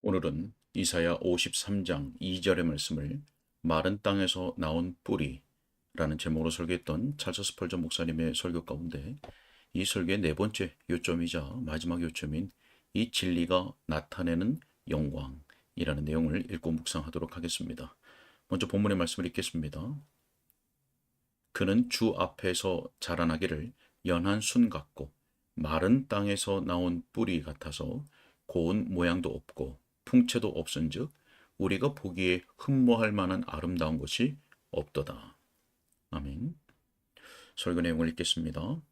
오늘은 이사야 53장 2절의 말씀을 마른 땅에서 나온 뿌리라는 제목으로 설교했던 찰스 스펄전 목사님의 설교 가운데 이 설교의 네 번째 요점이자 마지막 요점인 이 진리가 나타내는 영광이라는 내용을 읽고 묵상하도록 하겠습니다. 먼저 본문의 말씀을 읽겠습니다. 그는 주 앞에서 자라나기를 연한 순 같고 마른 땅에서 나온 뿌리 같아서 고운 모양도 없고 풍채도 없은즉 우리가 보기에 흠모할 만한 아름다운 것이 없도다. 아멘. 설교 내용을 읽겠습니다.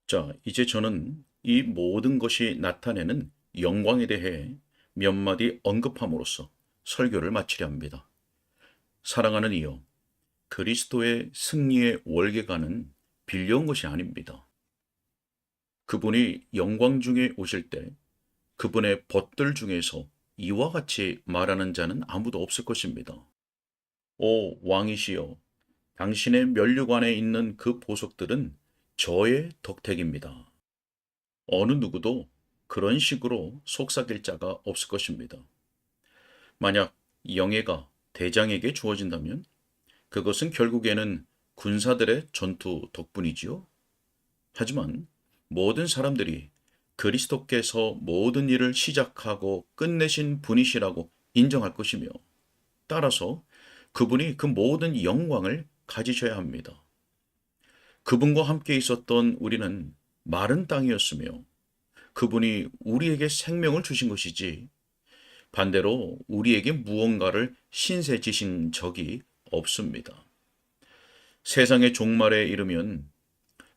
자, 이제 저는 이 모든 것이 나타내는 영광에 대해 몇 마디 언급함으로써 설교를 마치려 합니다. 사랑하는 이여, 그리스도의 승리의 월계관은 빌려온 것이 아닙니다. 그분이 영광 중에 오실 때 그분의 벗들 중에서 이와 같이 말하는 자는 아무도 없을 것입니다. 오 왕이시여, 당신의 면류관에 있는 그 보석들은 저의 덕택입니다. 어느 누구도 그런 식으로 속삭일 자가 없을 것입니다. 만약 영예가 대장에게 주어진다면 그것은 결국에는 군사들의 전투 덕분이지요. 하지만 모든 사람들이 그리스도께서 모든 일을 시작하고 끝내신 분이시라고 인정할 것이며 따라서 그분이 그 모든 영광을 가지셔야 합니다. 그분과 함께 있었던 우리는 마른 땅이었으며 그분이 우리에게 생명을 주신 것이지 반대로 우리에게 무언가를 신세지신 적이 없습니다. 세상의 종말에 이르면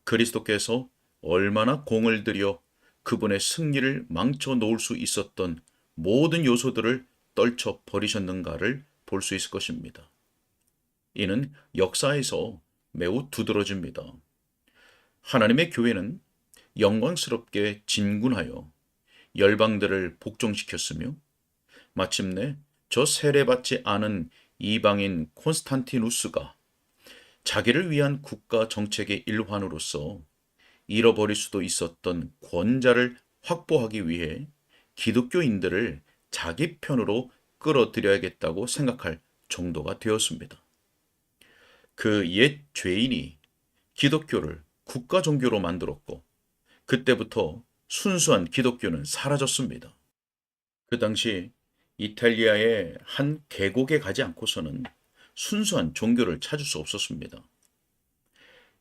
그리스도께서 얼마나 공을 들여 그분의 승리를 망쳐 놓을 수 있었던 모든 요소들을 떨쳐 버리셨는가를 볼 수 있을 것입니다. 이는 역사에서 매우 두드러집니다. 하나님의 교회는 영광스럽게 진군하여 열방들을 복종시켰으며 마침내 저 세례받지 않은 이방인 콘스탄티누스가 자기를 위한 국가 정책의 일환으로서 잃어버릴 수도 있었던 권자를 확보하기 위해 기독교인들을 자기 편으로 끌어들여야겠다고 생각할 정도가 되었습니다. 그 옛 죄인이 기독교를 국가 종교로 만들었고 그때부터 순수한 기독교는 사라졌습니다. 그 당시 이탈리아의 한 계곡에 가지 않고서는 순수한 종교를 찾을 수 없었습니다.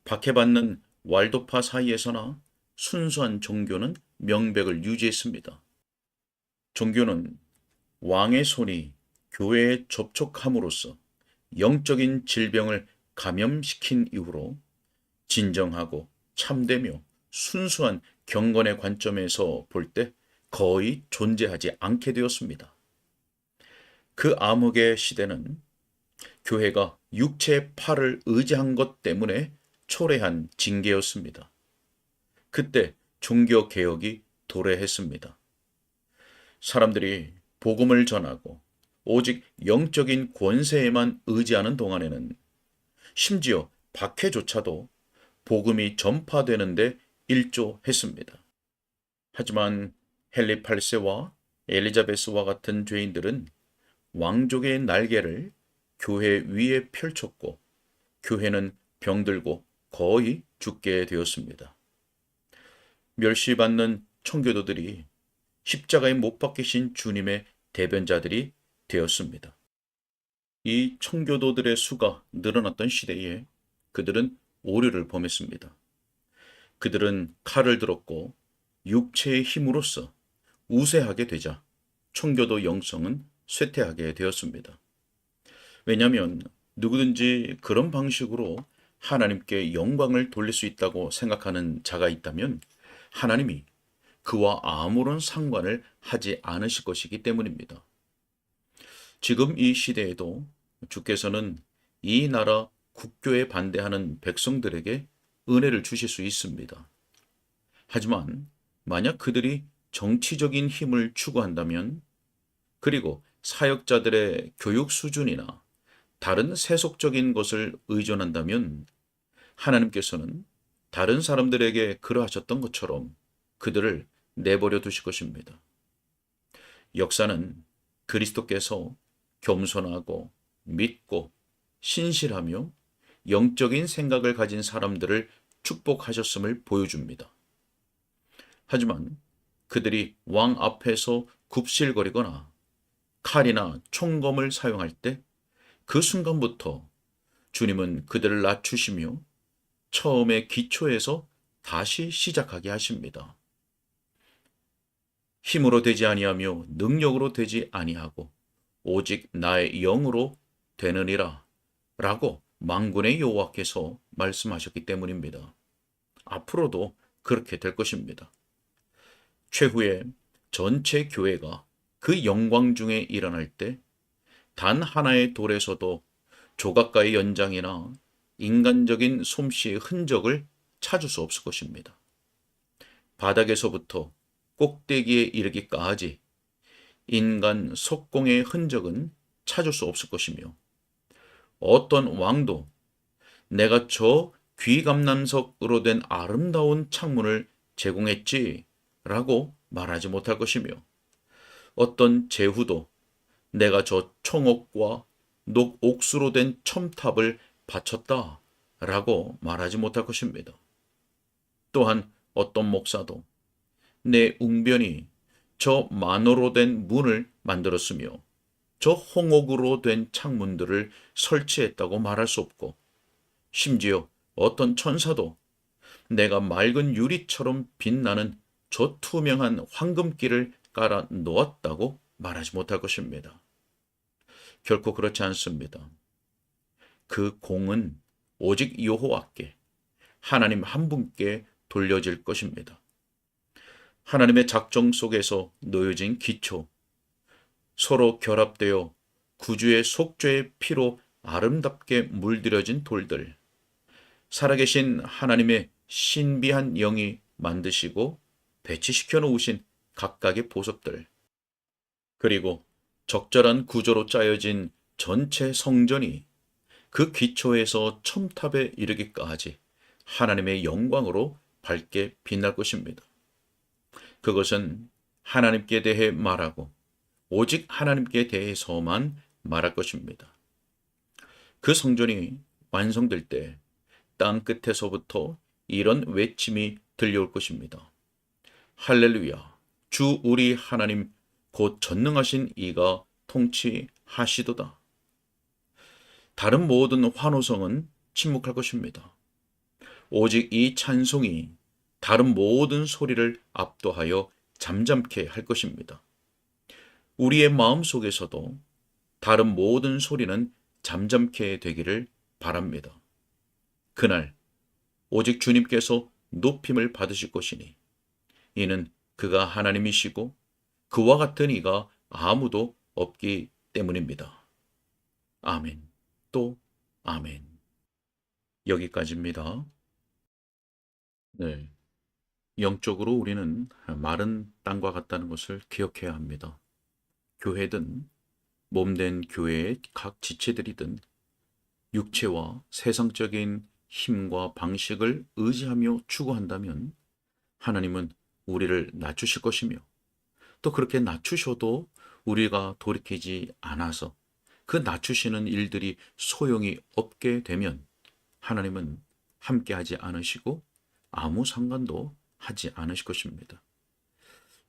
박해받는 왈도파 사이에서나 순수한 종교는 명백을 유지했습니다. 종교는 왕의 손이 교회에 접촉함으로써 영적인 질병을 감염시킨 이후로 진정하고 참되며 순수한 경건의 관점에서 볼 때 거의 존재하지 않게 되었습니다. 그 암흑의 시대는 교회가 육체의 팔을 의지한 것 때문에 초래한 징계였습니다. 그때 종교 개혁이 도래했습니다. 사람들이 복음을 전하고 오직 영적인 권세에만 의지하는 동안에는 심지어 박해조차도 복음이 전파되는데 일조했습니다. 하지만 헨리 8세와 엘리자베스와 같은 죄인들은 왕족의 날개를 교회 위에 펼쳤고 교회는 병들고 거의 죽게 되었습니다. 멸시받는 청교도들이 십자가에 못 박히신 주님의 대변자들이 되었습니다. 이 청교도들의 수가 늘어났던 시대에 그들은 오류를 범했습니다. 그들은 칼을 들었고 육체의 힘으로써 우세하게 되자 청교도 영성은 쇠퇴하게 되었습니다. 왜냐하면 누구든지 그런 방식으로 하나님께 영광을 돌릴 수 있다고 생각하는 자가 있다면 하나님이 그와 아무런 상관을 하지 않으실 것이기 때문입니다. 지금 이 시대에도 주께서는 이 나라 국교에 반대하는 백성들에게 은혜를 주실 수 있습니다. 하지만 만약 그들이 정치적인 힘을 추구한다면 그리고 사역자들의 교육 수준이나 다른 세속적인 것을 의존한다면 하나님께서는 다른 사람들에게 그러하셨던 것처럼 그들을 내버려 두실 것입니다. 역사는 그리스도께서 겸손하고 믿고 신실하며 영적인 생각을 가진 사람들을 축복하셨음을 보여줍니다. 하지만 그들이 왕 앞에서 굽실거리거나 칼이나 총검을 사용할 때 그 순간부터 주님은 그들을 낮추시며 처음의 기초에서 다시 시작하게 하십니다. 힘으로 되지 아니하며 능력으로 되지 아니하고 오직 나의 영으로 되느니라 라고 만군의 여호와께서 말씀하셨기 때문입니다. 앞으로도 그렇게 될 것입니다. 최후에 전체 교회가 그 영광 중에 일어날 때 단 하나의 돌에서도 조각가의 연장이나 인간적인 솜씨의 흔적을 찾을 수 없을 것입니다. 바닥에서부터 꼭대기에 이르기까지 인간 석공의 흔적은 찾을 수 없을 것이며 어떤 왕도 내가 저 귀감남석으로 된 아름다운 창문을 제공했지 라고 말하지 못할 것이며 어떤 제후도 내가 저 청옥과 녹옥수로 된 첨탑을 바쳤다 라고 말하지 못할 것입니다. 또한 어떤 목사도 내 웅변이 저 만호로 된 문을 만들었으며 저 홍옥으로 된 창문들을 설치했다고 말할 수 없고 심지어 어떤 천사도 내가 맑은 유리처럼 빛나는 저 투명한 황금기를 깔아 놓았다고 말하지 못할 것입니다. 결코 그렇지 않습니다. 그 공은 오직 여호와께 하나님 한 분께 돌려질 것입니다. 하나님의 작정 속에서 놓여진 기초, 서로 결합되어 구주의 속죄의 피로 아름답게 물들여진 돌들, 살아계신 하나님의 신비한 영이 만드시고 배치시켜 놓으신 각각의 보석들, 그리고 적절한 구조로 짜여진 전체 성전이 그 기초에서 첨탑에 이르기까지 하나님의 영광으로 밝게 빛날 것입니다. 그것은 하나님께 대해 말하고 오직 하나님께 대해서만 말할 것입니다. 그 성전이 완성될 때 땅 끝에서부터 이런 외침이 들려올 것입니다. 할렐루야, 주 우리 하나님 곧 전능하신 이가 통치하시도다. 다른 모든 환호성은 침묵할 것입니다. 오직 이 찬송이 다른 모든 소리를 압도하여 잠잠케 할 것입니다. 우리의 마음 속에서도 다른 모든 소리는 잠잠케 되기를 바랍니다. 그날 오직 주님께서 높임을 받으실 것이니 이는 그가 하나님이시고 그와 같은 이가 아무도 없기 때문입니다. 아멘. 또 아멘. 여기까지입니다. 네. 영적으로 우리는 마른 땅과 같다는 것을 기억해야 합니다. 교회든 몸된 교회의 각 지체들이든 육체와 세상적인 힘과 방식을 의지하며 추구한다면 하나님은 우리를 낮추실 것이며 또 그렇게 낮추셔도 우리가 돌이키지 않아서 그 낮추시는 일들이 소용이 없게 되면 하나님은 함께하지 않으시고 아무 상관도 하지 않으실 것입니다.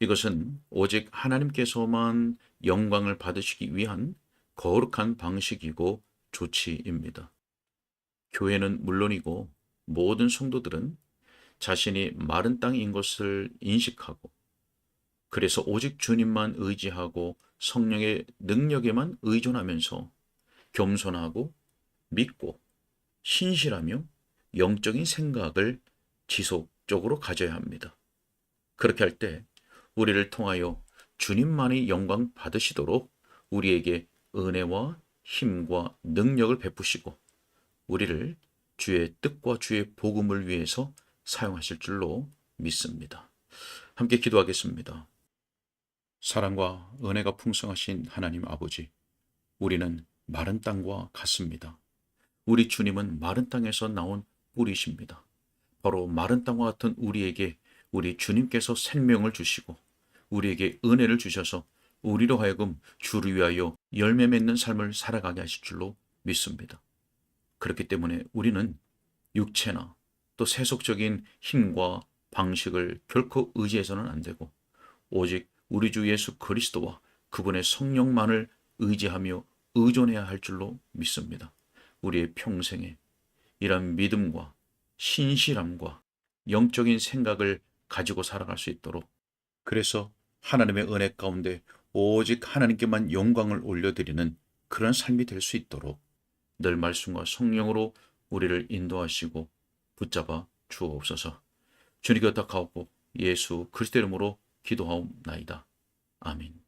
이것은 오직 하나님께서만 영광을 받으시기 위한 거룩한 방식이고 조치입니다. 교회는 물론이고 모든 성도들은 자신이 마른 땅인 것을 인식하고 그래서 오직 주님만 의지하고 성령의 능력에만 의존하면서 겸손하고 믿고 신실하며 영적인 생각을 지속적으로 가져야 합니다. 그렇게 할 때 우리를 통하여 주님만이 영광 받으시도록 우리에게 은혜와 힘과 능력을 베푸시고 우리를 주의 뜻과 주의 복음을 위해서 사용하실 줄로 믿습니다. 함께 기도하겠습니다. 사랑과 은혜가 풍성하신 하나님 아버지, 우리는 마른 땅과 같습니다. 우리 주님은 마른 땅에서 나온 뿌리십니다. 바로 마른 땅과 같은 우리에게 우리 주님께서 생명을 주시고 우리에게 은혜를 주셔서 우리로 하여금 주를 위하여 열매 맺는 삶을 살아가게 하실 줄로 믿습니다. 그렇기 때문에 우리는 육체나 또 세속적인 힘과 방식을 결코 의지해서는 안 되고 오직 우리 주 예수 그리스도와 그분의 성령만을 의지하며 의존해야 할 줄로 믿습니다. 우리의 평생에 이런 믿음과 신실함과 영적인 생각을 가지고 살아갈 수 있도록, 그래서 하나님의 은혜 가운데 오직 하나님께만 영광을 올려드리는 그런 삶이 될 수 있도록 늘 말씀과 성령으로 우리를 인도하시고 붙잡아 주옵소서. 주님께 부탁하고 예수 그리스도 이름으로 기도하옵나이다. 아멘.